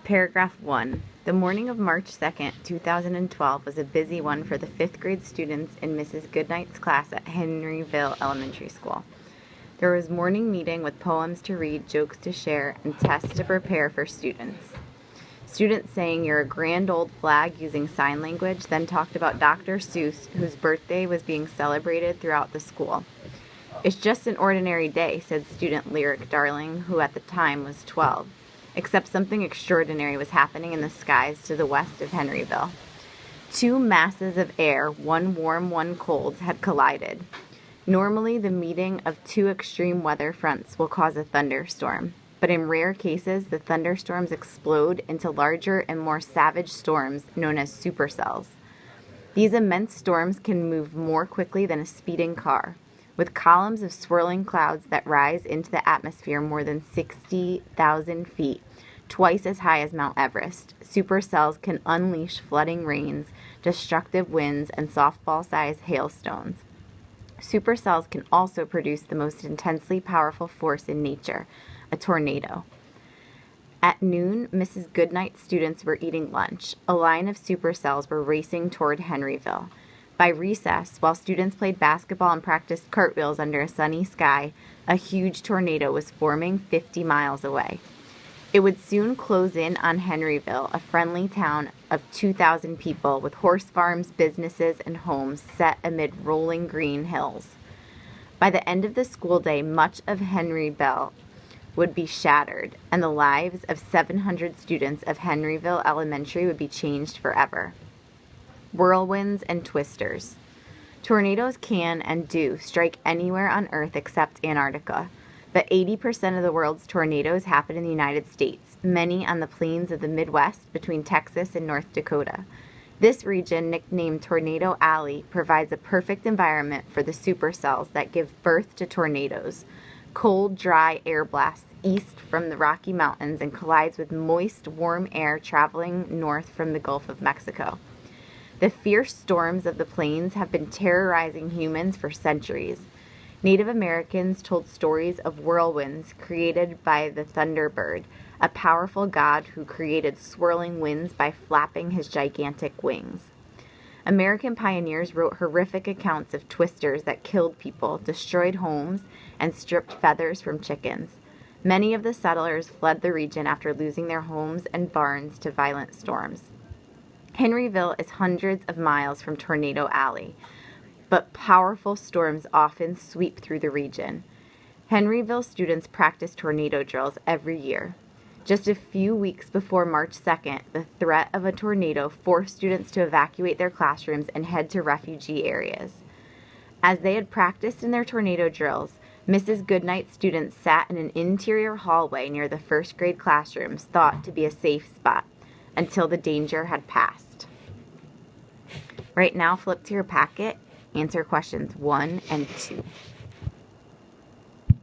Paragraph 1. The morning of March 2nd, 2012 was a busy one for the 5th grade students in Mrs. Goodnight's class at Henryville Elementary School. There was morning meeting with poems to read, jokes to share, and tests to prepare for students. Students sang "You're a Grand Old Flag" using sign language, then talked about Dr. Seuss, whose birthday was being celebrated throughout the school. "It's just an ordinary day," said student Lyric Darling, who at the time was 12. Except something extraordinary was happening in the skies to the west of Henryville. Two masses of air, one warm, one cold, had collided. Normally, the meeting of two extreme weather fronts will cause a thunderstorm, but in rare cases, the thunderstorms explode into larger and more savage storms known as supercells. These immense storms can move more quickly than a speeding car, with columns of swirling clouds that rise into the atmosphere more than 60,000 feet, twice as high as Mount Everest. Supercells can unleash flooding rains, destructive winds, and softball-sized hailstones. Supercells can also produce the most intensely powerful force in nature, a tornado. At noon, Mrs. Goodnight's students were eating lunch. A line of supercells were racing toward Henryville. By recess, while students played basketball and practiced cartwheels under a sunny sky, a huge tornado was forming 50 miles away. It would soon close in on Henryville, a friendly town of 2,000 people with horse farms, businesses, and homes set amid rolling green hills. By the end of the school day, much of Henryville would be shattered, and the lives of 700 students of Henryville Elementary would be changed forever. Whirlwinds and twisters. Tornadoes can and do strike anywhere on Earth except Antarctica, but 80% of the world's tornadoes happen in the United States, many on the plains of the Midwest between Texas and North Dakota. This region, nicknamed Tornado Alley, provides a perfect environment for the supercells that give birth to tornadoes. Cold, dry air blasts east from the Rocky Mountains and collides with moist, warm air traveling north from the Gulf of Mexico. The fierce storms of the plains have been terrorizing humans for centuries. Native Americans told stories of whirlwinds created by the thunderbird, a powerful god who created swirling winds by flapping his gigantic wings. American pioneers wrote horrific accounts of twisters that killed people, destroyed homes, and stripped feathers from chickens. Many of the settlers fled the region after losing their homes and barns to violent storms. Henryville is hundreds of miles from Tornado Alley, but powerful storms often sweep through the region. Henryville students practice tornado drills every year. Just a few weeks before March 2nd, the threat of a tornado forced students to evacuate their classrooms and head to refugee areas. As they had practiced in their tornado drills, Mrs. Goodnight's students sat in an interior hallway near the first grade classrooms, thought to be a safe spot, until the danger had passed. Right now, flip to your packet, answer questions 1 and 2.